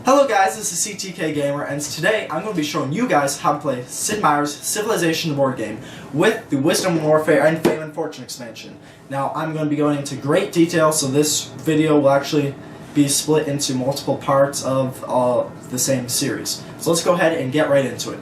Hello guys, this is CTK Gamer, and today I'm going to be showing you guys how to play Sid Meier's Civilization board game with the Wisdom Warfare and Fame and Fortune expansion. Now I'm going to be going into great detail, so this video will actually be split into multiple parts of the same series. So let's go ahead and get right into it.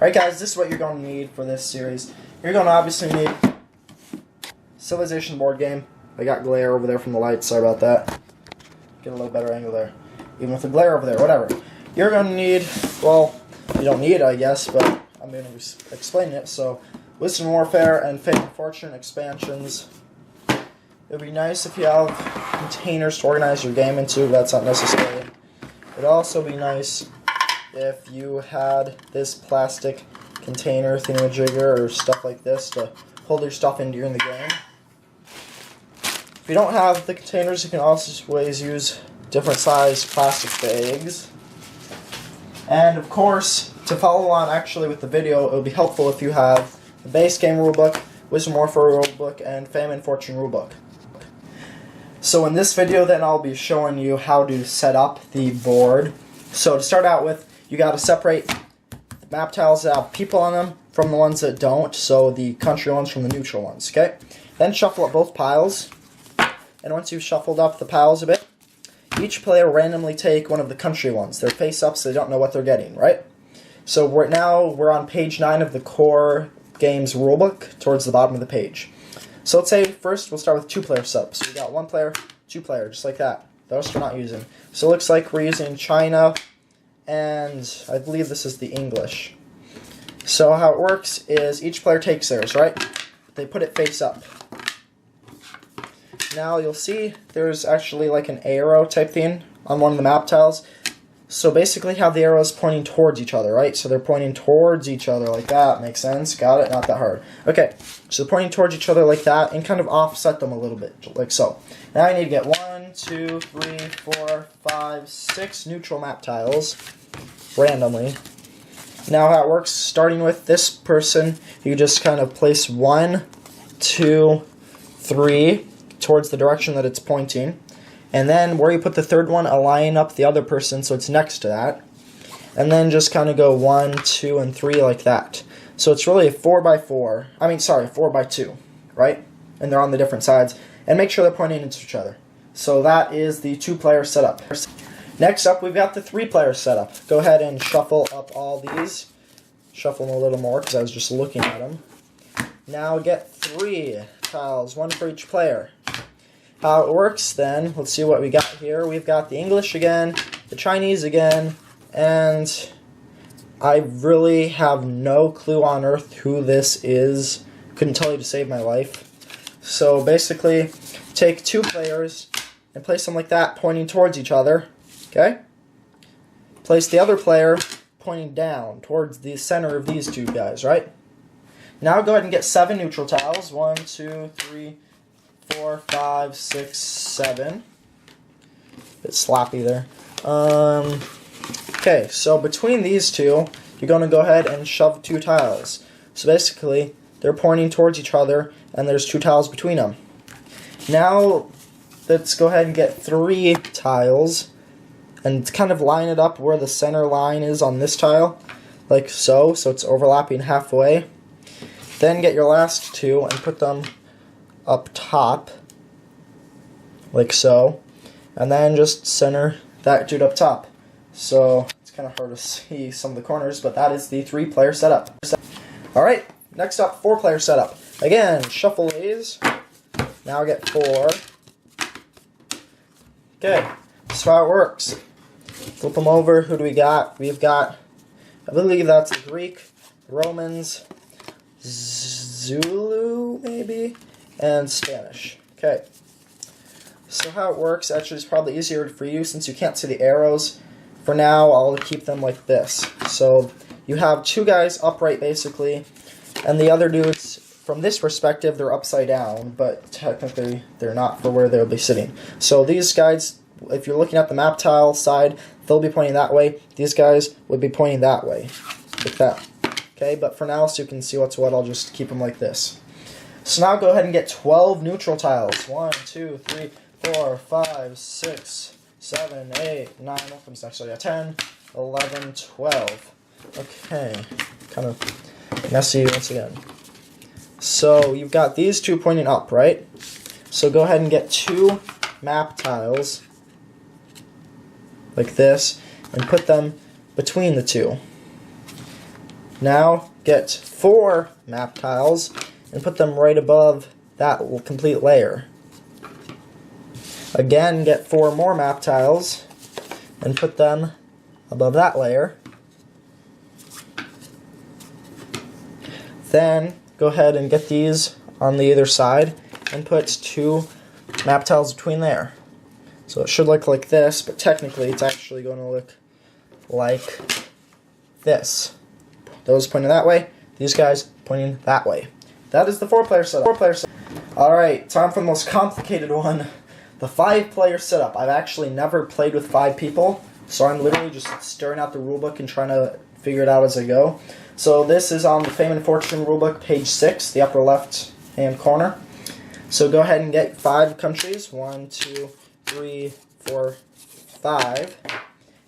Alright guys, this is what you're going to need for this series. You're going to obviously need Civilization board game. I got glare over there from the light, sorry about that. Get a little better angle there. Even with the glare over there, whatever. You're going to need, well, you don't need it I guess, but I'm going to explain it. So, Wisdom Warfare and Fame and Fortune expansions. It would be nice if you have containers to organize your game into, but that's not necessary. It would also be nice if you had this plastic container thingamajigger or stuff like this to hold your stuff in during the game. If you don't have the containers, you can always use different sized plastic bags. And of course, to follow on actually with the video, it would be helpful if you have the base game rulebook, Wisdom Warfare rulebook, and Fame and Fortune rulebook. So in this video then I'll be showing you how to set up the board. So to start out with, you got to separate the map tiles that have people on them from the ones that don't, so the country ones from the neutral ones, okay? Then shuffle up both piles, and once you've shuffled up the piles a bit, each player randomly take one of the country ones. They're face up so they don't know what they're getting, right? So right now we're on page 9 of the core games rulebook, towards the bottom of the page. So let's say first we'll start with 2-player setup. So we got 1 player, 2 player, just like that. Those we're not using. So it looks like we're using China, and I believe this is the English. So how it works is each player takes theirs, right? They put it face up. Now you'll see there's actually like an arrow type thing on one of the map tiles. So basically have the arrows pointing towards each other, right? So they're pointing towards each other like that. Makes sense? Got it? Not that hard. Okay, so they're pointing towards each other like that and kind of offset them a little bit, like so. Now I need to get 1, 2, 3, 4, 5, 6 neutral map tiles randomly. Now how it works, starting with this person, you just kind of place 1, 2, 3 towards the direction that it's pointing. And then where you put the third one, align up the other person so it's next to that. And then just kind of go 1, 2, and 3 like that. So it's really a 4x4. 4x2, right? And they're on the different sides. And make sure they're pointing into each other. So that is the 2-player setup. Next up, we've got the 3-player setup. Go ahead and shuffle up all these. Shuffle them a little more because I was just looking at them. Now get 3 tiles, 1 for each player. How it works then, let's see what we got here. We've got the English again, the Chinese again, and I really have no clue on earth who this is. Couldn't tell you to save my life. So basically, take 2 players and place them like that, pointing towards each other. Okay? Place the other player pointing down towards the center of these 2 guys, right? Now go ahead and get 7 neutral tiles. 1, 2, 3, 4, 5, 6, 7. Bit sloppy there. Okay, so between these 2, you're going to go ahead and shove 2 tiles. So basically, they're pointing towards each other, and there's 2 tiles between them. Now, let's go ahead and get 3 tiles, and kind of line it up where the center line is on this tile, like so it's overlapping halfway. Then get your last 2 and put them up top, like so, and then just center that dude up top. So it's kind of hard to see some of the corners, but that is the 3-player setup. Alright, next up, 4-player setup. Again, shuffle these. Now get 4. Okay, that's how it works. Flip them over. Who do we got? We've got, I believe that's the Greek, Romans, Zulu, maybe, and Spanish. Okay. So how it works, actually, is probably easier for you since you can't see the arrows. For now, I'll keep them like this. So you have 2 guys upright, basically, and the other dudes, from this perspective, they're upside down, but technically they're not for where they'll be sitting. So these guys if you're looking at the map tile side, they'll be pointing that way. These guys would be pointing that way, like that. Okay, but for now, so you can see what's what, I'll just keep them like this. So now go ahead and get 12 neutral tiles. 1, 2, 3, 4, 5, 6, 7, 8, 9. What comes next? So yeah, 10, 11, 12. Okay, kind of messy once again. So you've got these two pointing up, right? So go ahead and get 2 map tiles like this and put them between the 2. Now get 4 map tiles and put them right above that complete layer. Again, get 4 more map tiles and put them above that layer. Then go ahead and get these on the other side and put 2 map tiles between there. So it should look like this, but technically it's actually going to look like this. Those pointing that way, these guys pointing that way. That is the 4-player setup. Alright, time for the most complicated one. The 5-player setup. I've actually never played with 5 people, so I'm literally just staring at the rulebook and trying to figure it out as I go. So this is on the Fame and Fortune rulebook, page 6, the upper left hand corner. So go ahead and get 5 countries. 1, 2, 3, 4, 5.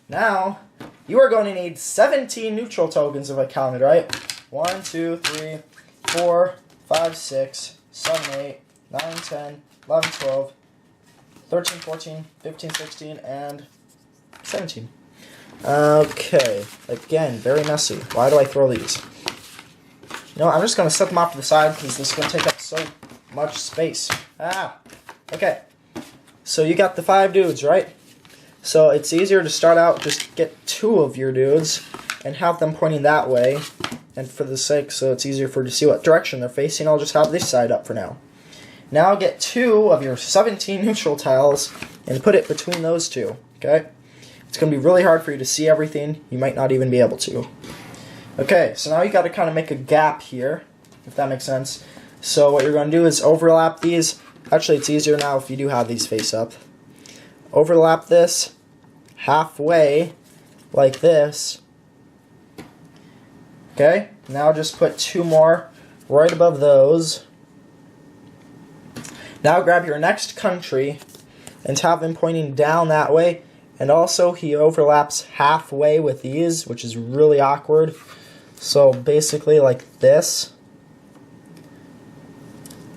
Now, you are going to need 17 neutral tokens if I counted right. 1, 2, 3, 4, 5, 6, 7, 8, 9, 10, 11, 12, 13, 14, 15, 16, and 17. Okay, again, very messy. Why do I throw these? You know, I'm just going to set them off to the side because this is going to take up so much space. Okay. So you got the 5 dudes, right? So it's easier to start out, just get 2 of your dudes and have them pointing that way. And for the sake, so it's easier for you to see what direction they're facing, I'll just have this side up for now. Now get 2 of your 17 neutral tiles and put it between those 2, okay? It's going to be really hard for you to see everything. You might not even be able to. Okay, so now you got to kind of make a gap here, if that makes sense. So what you're going to do is overlap these. Actually, it's easier now if you do have these face up. Overlap this halfway, like this. Okay, now just put 2 more right above those. Now grab your next country and have them pointing down that way. And also he overlaps halfway with these, which is really awkward. So basically like this.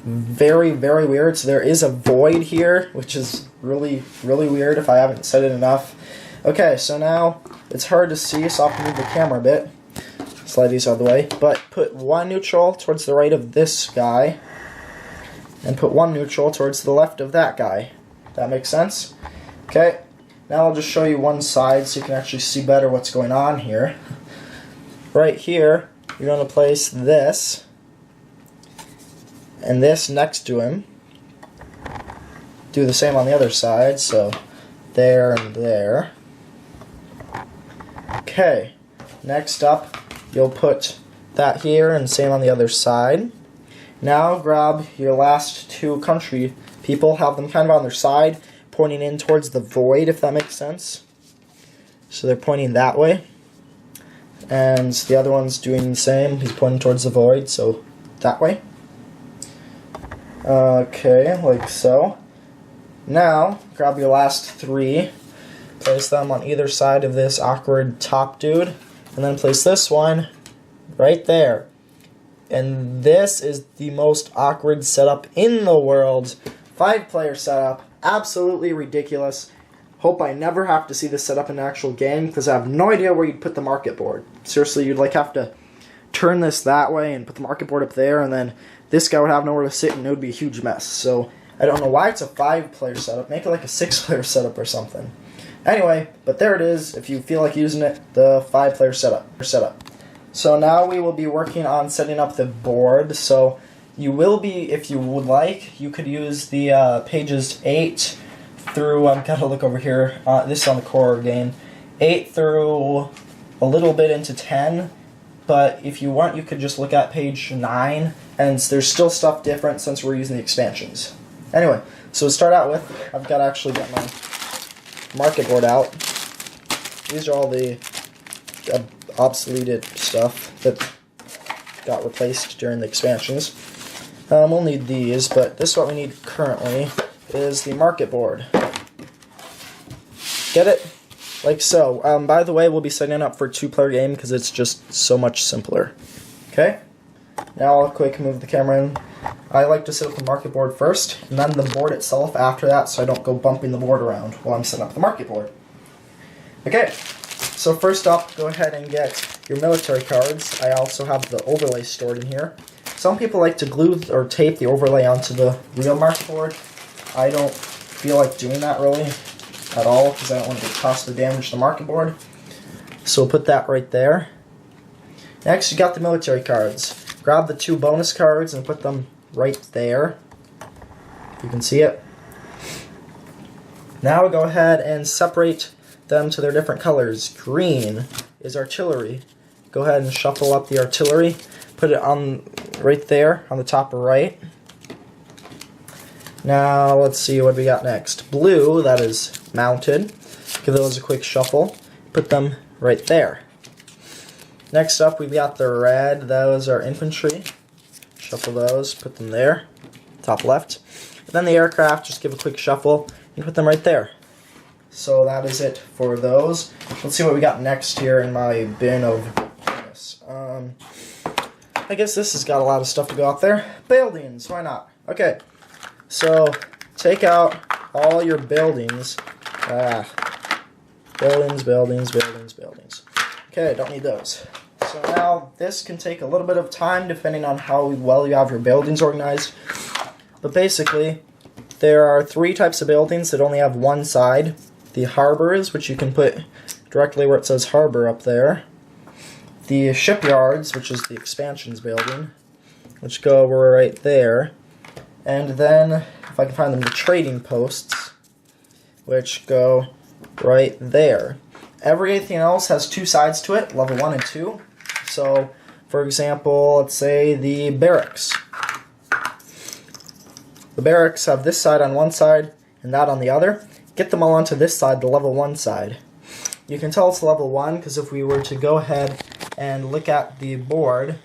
Very, very weird. So there is a void here, which is really, really weird if I haven't said it enough. Okay, so now it's hard to see, so I'll have to move the camera a bit. Slide these out of the way. But put 1 neutral towards the right of this guy. And put 1 neutral towards the left of that guy. That makes sense? Okay. Now I'll just show you one side so you can actually see better what's going on here. Right here, you're going to place this and this next to him. Do the same on the other side, so there and there. Okay, next up, you'll put that here and same on the other side. Now grab your last 2 country people, have them kind of on their side, pointing in towards the void, if that makes sense. So they're pointing that way. And the other one's doing the same. He's pointing towards the void, so that way. Okay, like so. Now, grab your last 3. Place them on either side of this awkward top dude. And then place this one right there. And this is the most awkward setup in the world. 5-player setup. Absolutely ridiculous. Hope I never have to see this set up in an actual game, because I have no idea where you'd put the market board. Seriously, you'd like have to turn this that way and put the market board up there, and then this guy would have nowhere to sit, and it would be a huge mess. So I don't know why it's a 5-player setup. Make it like a 6-player setup or something. Anyway, but there it is. If you feel like using it, the 5-player setup. So now we will be working on setting up the board. So you will be, if you would like, you could use the pages 8 through, gotta look over here, this is on the core game, 8 through a little bit into 10, but if you want, you could just look at page 9, and there's still stuff different since we're using the expansions. Anyway, so to start out with, I've got to actually get my market board out. These are all the obsoleted stuff that got replaced during the expansions. We'll need these, but this is what we need currently, is the market board. Get it? Like so. By the way, we'll be setting up for a 2-player game because it's just so much simpler. Okay? Now I'll quick move the camera in. I like to set up the market board first, and then the board itself after that, so I don't go bumping the board around while I'm setting up the market board. Okay, so first up, go ahead and get your military cards. I also have the overlay stored in here. Some people like to glue or tape the overlay onto the real market board. I don't feel like doing that really at all, because I don't want to get costly damage to the market board. So we'll put that right there. Next, you got the military cards. Grab the 2 bonus cards and put them right there. You can see it. Now go ahead and separate them to their different colors. Green is artillery. Go ahead and shuffle up the artillery. Put it on right there on the top right. Now let's see what we got next. Blue, that is mounted. Give those a quick shuffle. Put them right there. Next up, we've got the red. Those are infantry. Shuffle those, put them there, top left. And then the aircraft, just give a quick shuffle and put them right there. So that is it for those. Let's see what we got next here in my bin of goodness. I guess this has got a lot of stuff to go out there. Buildings, why not? Okay, so take out all your buildings. Buildings. Okay, don't need those. So now, this can take a little bit of time depending on how well you have your buildings organized. But basically, there are 3 types of buildings that only have one side. The harbors, which you can put directly where it says harbor up there. The shipyards, which is the expansions building, which go right there. And then, if I can find them, the trading posts, which go right there. Everything else has 2 sides to it, level 1 and 2. So, for example, let's say the barracks. The barracks have this side on one side and that on the other. Get them all onto this side, the level 1 side. You can tell it's level 1 because if we were to go ahead and look at the board,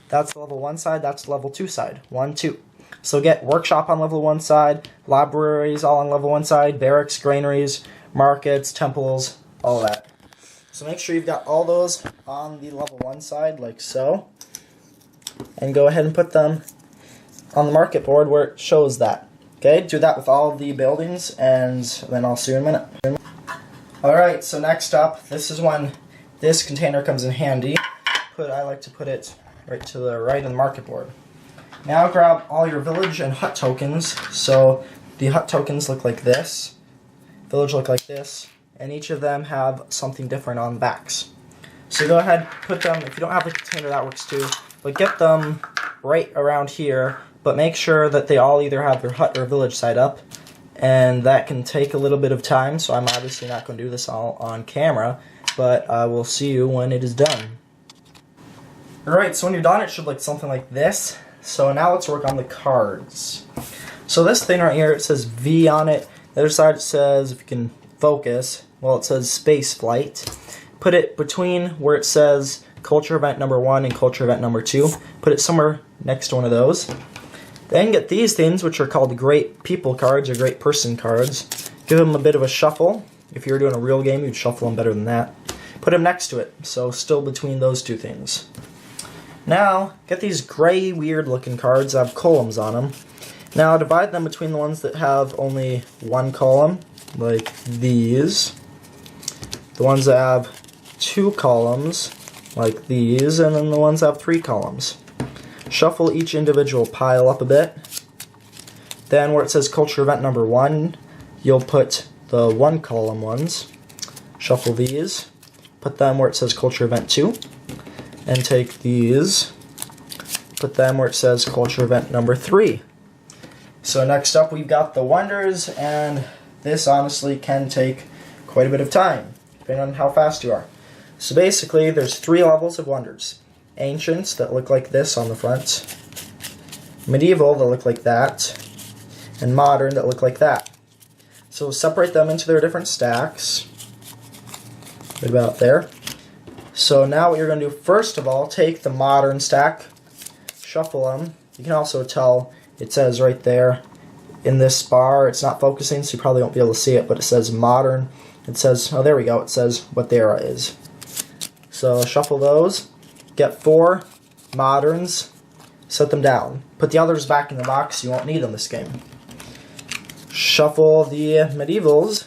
that's the level 1 side, that's the level 2 side. 1, 2. So get workshop on level 1 side, libraries all on level 1 side, barracks, granaries, markets, temples, all of that. So make sure you've got all those on the level 1 side, like so. And go ahead and put them on the market board where it shows that. Okay, do that with all of the buildings, and then I'll see you in a minute. Alright, so next up, this is when this container comes in handy. I like to put it right to the right of the market board. Now grab all your village and hut tokens. So the hut tokens look like this. Village look like this. And each of them have something different on the backs. So go ahead, put them, if you don't have a container, that works too, but get them right around here, but make sure that they all either have their hut or village side up, and that can take a little bit of time, so I'm obviously not going to do this all on camera, but I will see you when it is done. Alright, so when you're done, it should look something like this. So now let's work on the cards. So this thing right here, it says V on it. The other side it says, if you can focus, well, it says space flight. Put it between where it says culture event number 1 and culture event number 2. Put it somewhere next to one of those. Then get these things, which are called great people cards or great person cards. Give them a bit of a shuffle. If you were doing a real game, you'd shuffle them better than that. Put them next to it, so still between those 2 things. Now, get these gray, weird looking cards that have columns on them. Now divide them between the ones that have only 1 column, like these. The ones that have 2 columns, like these, and then the ones that have 3 columns. Shuffle each individual pile up a bit. Then where it says culture event number 1, you'll put the 1 column ones. Shuffle these. Put them where it says culture event 2. And take these. Put them where it says culture event number 3. So next up we've got the wonders, and this honestly can take quite a bit of time, depending on how fast you are. So basically, there's 3 levels of wonders. Ancients, that look like this on the front. Medieval, that look like that. And modern, that look like that. So separate them into their different stacks. Right about there. So now what you're going to do, first of all, take the modern stack, shuffle them. You can also tell it says right there in this bar, it's not focusing, so you probably won't be able to see it, but it says modern. It says, oh, there we go, it says what the era is. So shuffle those, get 4 moderns, set them down. Put the others back in the box, you won't need them this game. Shuffle the medievals,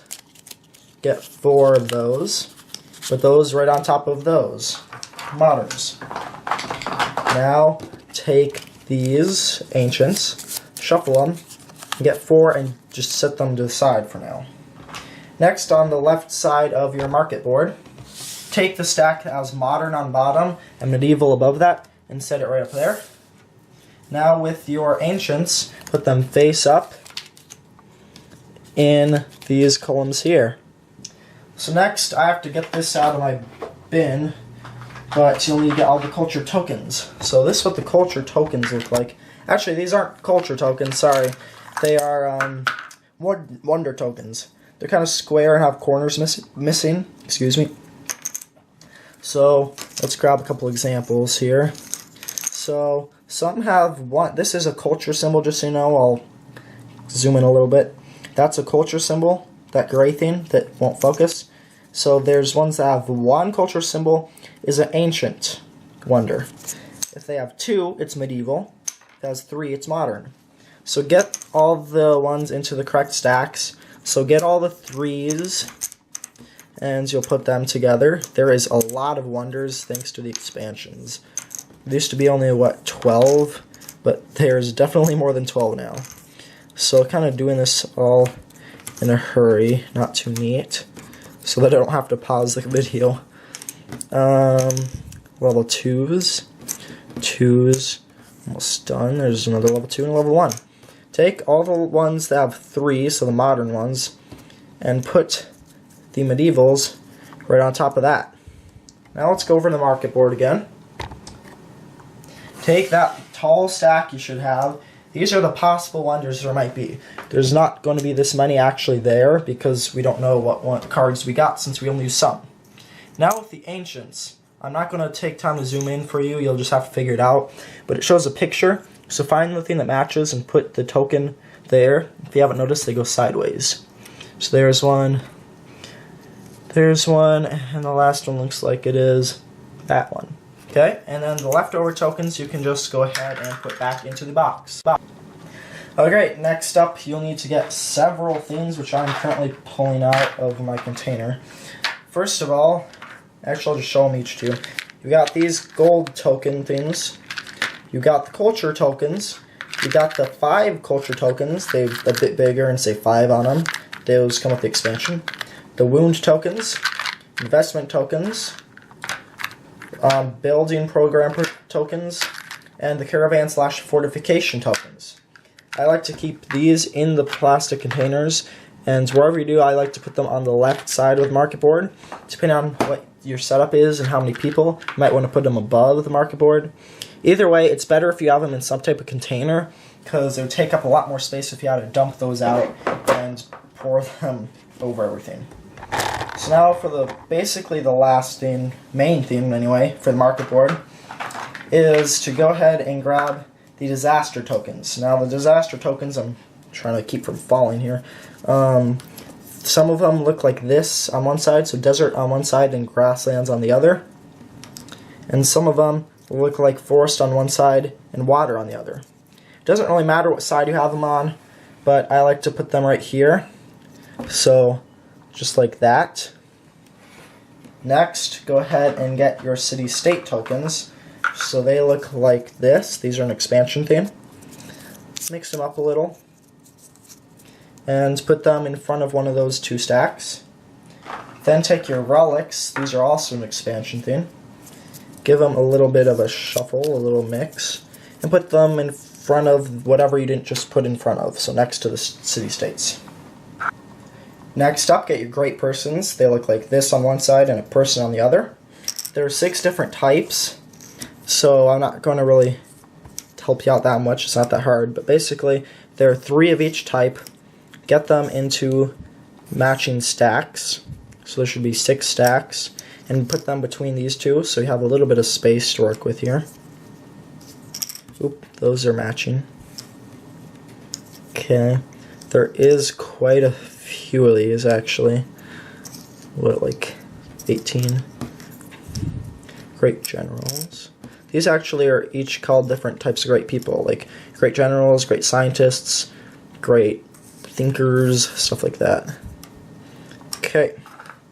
get 4 of those, put those right on top of those moderns. Now take these ancients, shuffle them, get 4 and just set them to the side for now. Next, on the left side of your market board, take the stack that has modern on bottom and medieval above that and set it right up there. Now with your ancients, put them face up in these columns here. So next, I have to get this out of my bin, but you'll need to get all the culture tokens. So this is what the culture tokens look like. Actually, these aren't culture tokens, sorry. They are wonder tokens. They're kind of square and have corners missing. Excuse me. So let's grab a couple examples here. So some have one. This is a culture symbol, just so you know. I'll zoom in a little bit. That's a culture symbol, that gray thing that won't focus. So there's ones that have one culture symbol is an ancient wonder. If they have 2, it's medieval. If it has 3, it's modern. So get all the ones into the correct stacks. So get all the 3s, and you'll put them together. There is a lot of wonders thanks to the expansions. There used to be only, what, 12? But there's definitely more than 12 now. So kind of doing this all in a hurry, not too neat, so that I don't have to pause the video. Level 2s, almost done. There's another level 2 and level 1. Take all the ones that have 3, so the modern ones, and put the medievals right on top of that. Now let's go over to the market board again. Take that tall stack you should have. These are the possible wonders there might be. There's not going to be this many actually there because we don't know what cards we got since we only use some. Now with the ancients, I'm not going to take time to zoom in for you. You'll just have to figure it out. But it shows a picture. So find the thing that matches and put the token there. If you haven't noticed, they go sideways. So there's one. There's one. And the last one looks like it is that one. Okay, and then the leftover tokens you can just go ahead and put back into the box. Okay, next up you'll need to get several things which I'm currently pulling out of my container. First of all, actually I'll just show them each to you. You got these gold token things. You got the culture tokens. You got the 5 culture tokens. They're a bit bigger and say 5 on them. Those come with the expansion. The wound tokens, investment tokens, building program tokens, and the caravan/fortification tokens. I like to keep these in the plastic containers, and wherever you do, I like to put them on the left side of the market board. Depending on what your setup is and how many people, you might want to put them above the market board. Either way, it's better if you have them in some type of container, because it would take up a lot more space if you had to dump those out and pour them over everything. So now for basically the last thing, main theme anyway, for the market board, is to go ahead and grab the disaster tokens. Now the disaster tokens, I'm trying to keep from falling here. Some of them look like this on one side, so desert on one side and grasslands on the other. And some of them look like forest on one side and water on the other. It doesn't really matter what side you have them on, but I like to put them right here. So just like that. Next, go ahead and get your city-state tokens. So they look like this. These are an expansion theme. Mix them up a little. And put them in front of one of those 2 stacks. Then take your relics. These are also an expansion theme. Give them a little bit of a shuffle, a little mix. And put them in front of whatever you didn't just put in front of. So next to the city-states. Next up, get your great persons. They look like this on one side and a person on the other. There are 6 different types, so I'm not going to really help you out that much. It's not that hard, but basically there are 3 of each type. Get them into matching stacks. So there should be 6 stacks. And put them between these two so you have a little bit of space to work with here. Oop, those are matching. Okay. There is quite a few of these actually. What, like 18? Great generals. These actually are each called different types of great people, like great generals, great scientists, great thinkers, stuff like that. Okay,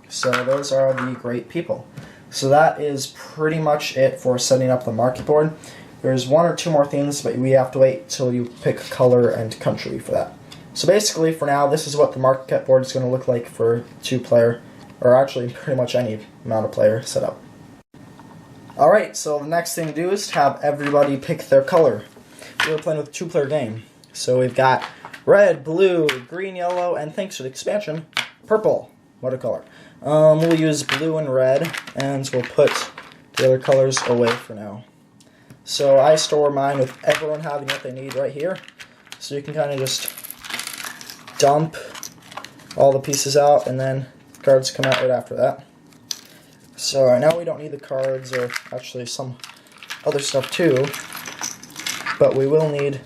so those are the great people. So that is pretty much it for setting up the market board. There's 1 or 2 more things, but we have to wait till you pick color and country for that. So basically, for now, this is what the market board is going to look like for 2-player, or actually pretty much any amount of player setup. Alright, so the next thing to do is to have everybody pick their color. We're playing with a 2-player game. So we've got red, blue, green, yellow, and thanks to the expansion, purple watercolor. We'll use blue and red, and we'll put the other colors away for now. So I store mine with everyone having what they need right here. So you can kind of just dump all the pieces out, and then cards come out right after that. So right now we don't need the cards, or actually some other stuff too, but we will need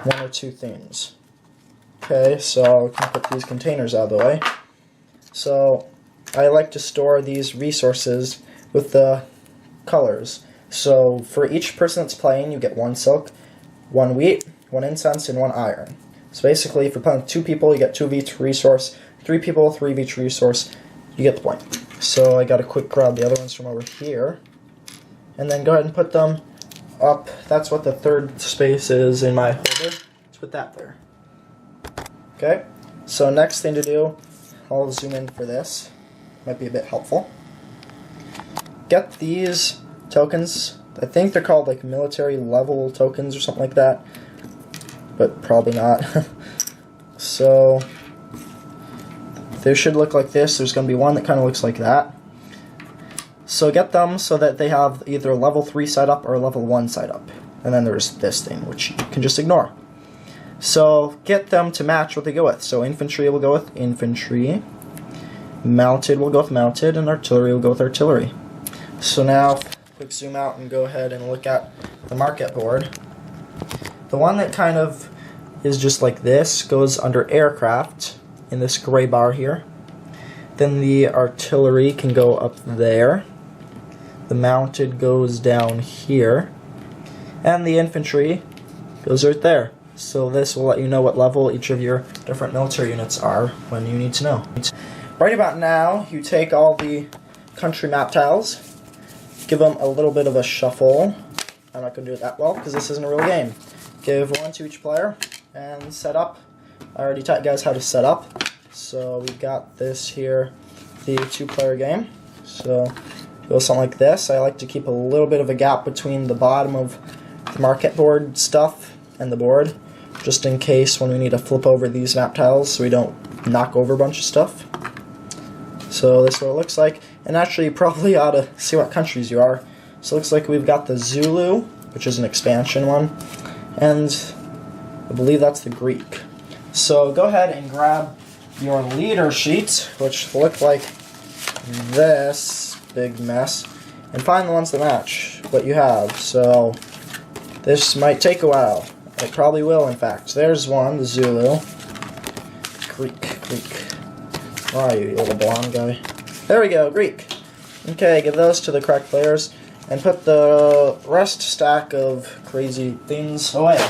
1 or 2 things. Okay, so we can put these containers out of the way. So I like to store these resources with the colors. So for each person that's playing, you get 1 silk, 1 wheat, 1 incense, and 1 iron. So basically, if you're playing with 2 people, you get 2 of each resource. 3 people, 3 of each resource. You get the point. So I gotta quick grab the other ones from over here. And then go ahead and put them up. That's what the 3rd space is in my holder. Let's put that there. Okay, so next thing to do, I'll zoom in for this. Might be a bit helpful. Get these tokens. I think they're called like military level tokens or something like that, but probably not. So they should look like this. There's going to be one that kind of looks like that. So get them so that they have either level 3 setup or level 1 setup. And then there's this thing, which you can just ignore. So get them to match what they go with. So infantry will go with infantry, mounted will go with mounted, and artillery will go with artillery. So now, quick zoom out and go ahead and look at the market board. The one that kind of is just like this goes under aircraft in this gray bar here. Then the artillery can go up there. The mounted goes down here. And the infantry goes right there. So this will let you know what level each of your different military units are when you need to know. Right about now, you take all the country map tiles, give them a little bit of a shuffle. I'm not going to do it that well because this isn't a real game. Give 1 to each player and set up. I already taught you guys how to set up. So we got this here, the 2-player game. So it goes something like this. I like to keep a little bit of a gap between the bottom of the market board stuff and the board, just in case when we need to flip over these map tiles so we don't knock over a bunch of stuff. So this is what it looks like. And actually you probably ought to see what countries you are. So it looks like we've got the Zulu, which is an expansion one, and I believe that's the Greek. So go ahead and grab your leader sheet, which look like this big mess, and find the ones that match what you have. So this might take a while. It probably will, in fact. There's one, the Zulu. Greek. Where are you little blonde guy? There we go, Greek. Okay, give those to the correct players, and put the rest stack of crazy things away.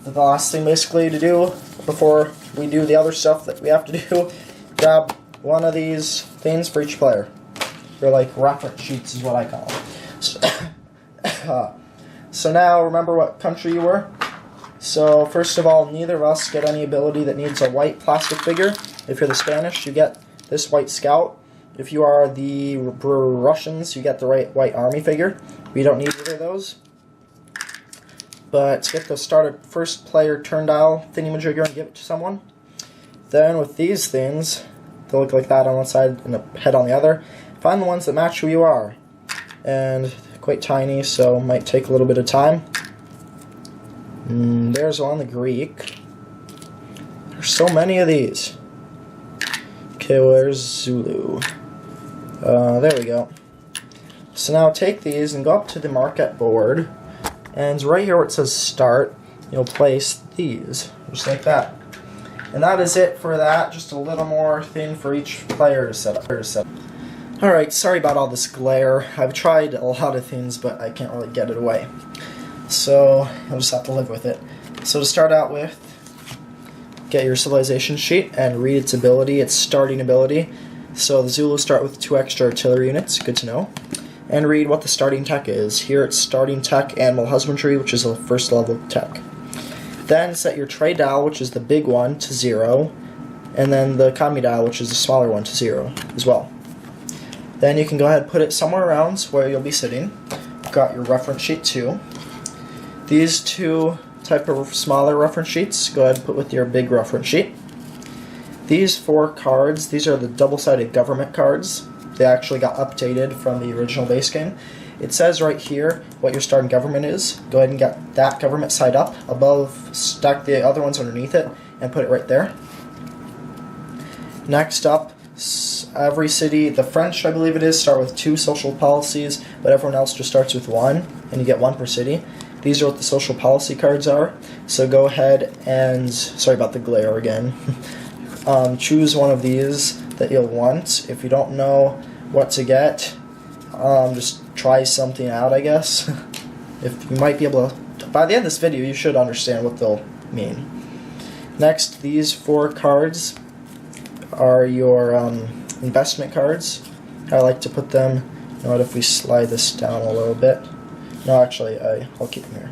The last thing basically to do before we do the other stuff that we have to do, grab 1 of these things for each player. They're like reference sheets is what I call them. So now remember what country you were. So first of all, neither of us get any ability that needs a white plastic figure. If you're the Spanish, you get this white scout. If you are the Russians, you get the white army figure. We don't need either of those. But let's get the starter first player turn dial thingy-majigger and give it to someone. Then with these things, they look like that on one side and a head on the other. Find the ones that match who you are. And quite tiny, so might take a little bit of time. There's one, the Greek. There's so many of these. Okay, where's Zulu? There we go. So now take these and go up to the market board, and right here where it says start, you'll place these, just like that. And that is it for that, just a little more thing for each player to set up. Alright, sorry about all this glare. I've tried a lot of things, but I can't really get it away. So, I'll just have to live with it. So to start out with, get your civilization sheet and read its ability, its starting ability. So the Zulu start with 2 extra artillery units, good to know. And read what the starting tech is. Here it's starting tech Animal Husbandry, which is a first level tech. Then set your trade dial, which is the big one, to 0. And then the economy dial, which is the smaller one, to 0 as well. Then you can go ahead and put it somewhere around where you'll be sitting. You've got your reference sheet too. These 2 type of smaller reference sheets, go ahead and put with your big reference sheet. These 4 cards, these are the double-sided government cards. They actually got updated from the original base game. It says right here what your starting government is. Go ahead and get that government side up above, stack the other ones underneath it, and put it right there. Next up, every city, the French I believe it is, start with 2 social policies, but everyone else just starts with 1, and you get 1 per city. These are what the social policy cards are. So go ahead and, sorry about the glare again, choose one of these that you'll want. If you don't know what to get, just try something out, I guess. If you might be able to, by the end of this video, you should understand what they'll mean. Next, these 4 cards are your investment cards. I like to put them, you know what, if we slide this down a little bit. No, actually, I'll keep them here.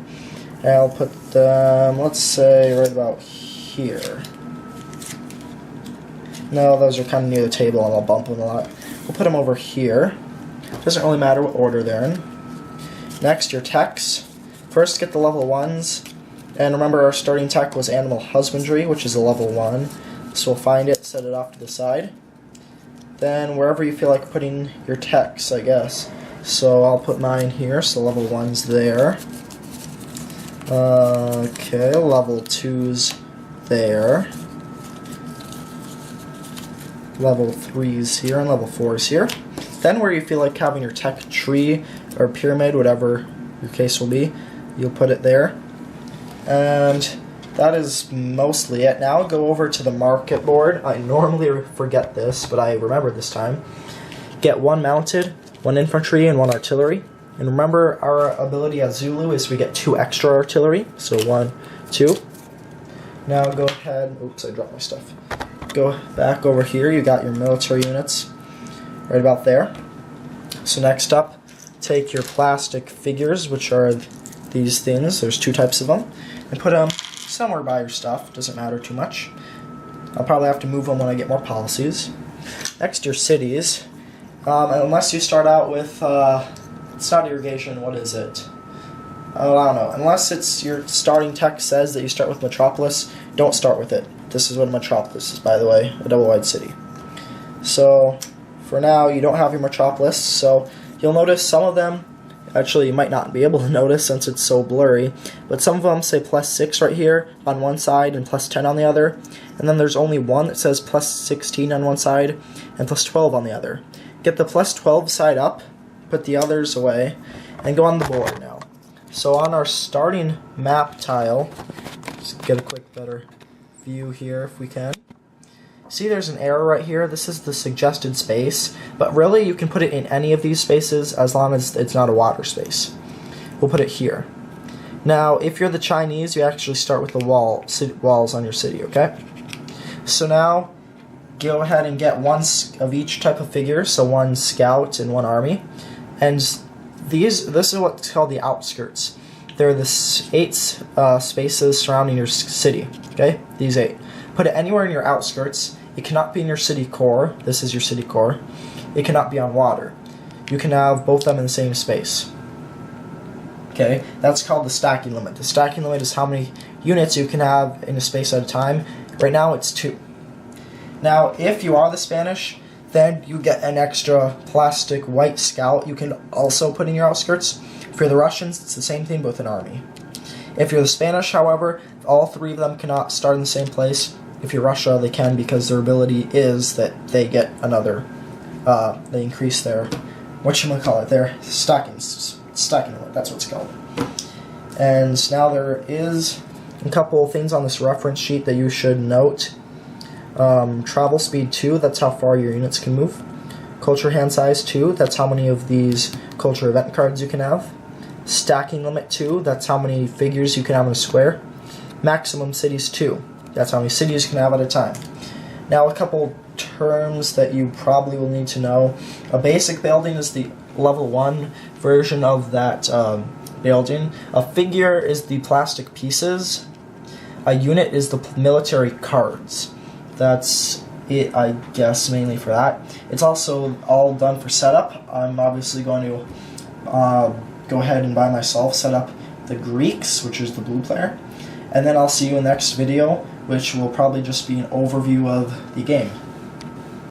And I'll put them, let's say, right about here. No, those are kind of near the table and I'll bump them a lot. We'll put them over here. Doesn't really matter what order they're in. Next, your techs. First, get the level 1s. And remember, our starting tech was Animal Husbandry, which is a level 1. So we'll find it, set it off to the side. Then, wherever you feel like putting your techs, I guess. So I'll put mine here, so level 1's there. Okay, level 2's there. Level 3's here, and level 4's here. Then where you feel like having your tech tree or pyramid, whatever your case will be, you'll put it there. And that is mostly it. Now go over to the market board. I normally forget this, but I remember this time. Get 1 mounted, 1 infantry, and 1 artillery. And remember, our ability as Zulu is we get 2 extra artillery. So 1, 2. Now go ahead. Oops, I dropped my stuff. Go back over here. You got your military units right about there. So next up, take your plastic figures, which are these things. There's 2 types of them, and put them somewhere by your stuff. Doesn't matter too much. I'll probably have to move them when I get more policies. Next, your cities. Unless you start out with, it's not irrigation, what is it? Oh, I don't know. Unless it's your starting tech says that you start with Metropolis, don't start with it. This is what Metropolis is, by the way, a double-wide city. So, for now, you don't have your Metropolis, so you'll notice some of them, actually you might not be able to notice since it's so blurry, but some of them say +6 right here on one side and +10 on the other, and then there's only one that says +16 on one side and +12 on the other. Get the +12 side up, put the others away, and go on the board now. So on our starting map tile, let's get a quick better view here if we can. See there's an arrow right here, this is the suggested space, but really you can put it in any of these spaces as long as it's not a water space. We'll put it here. Now if you're the Chinese, you actually start with the walls on your city, okay? So now go ahead and get 1 of each type of figure, so 1 scout and 1 army, and this is what's called the outskirts. They're the 8 spaces surrounding your city, okay? These 8. Put it anywhere in your outskirts. It cannot be in your city core. This is your city core. It cannot be on water. You can have both of them in the same space. Okay, that's called the stacking limit. The stacking limit is how many units you can have in a space at a time. Right now it's 2. Now, if you are the Spanish, then you get an extra plastic white scout you can also put in your outskirts. If you're the Russians, it's the same thing, but with an army. If you're the Spanish, however, all 3 of them cannot start in the same place. if you're Russia, they can, because their ability is that they get another, they increase their, whatchamacallit, their stacking limit, that's what it's called. And now there is a couple of things on this reference sheet that you should note. Travel speed 2, that's how far your units can move. Culture hand size 2, that's how many of these culture event cards you can have. Stacking limit 2, that's how many figures you can have in a square. Maximum cities 2, that's how many cities you can have at a time. Now a couple terms that you probably will need to know. A basic building is the level 1 version of that building. A figure is the plastic pieces. A unit is the military cards. That's it, I guess, mainly for that. It's also all done for setup. I'm obviously going to go ahead and by myself set up the Greeks, which is the blue player. And then I'll see you in the next video, which will probably just be an overview of the game.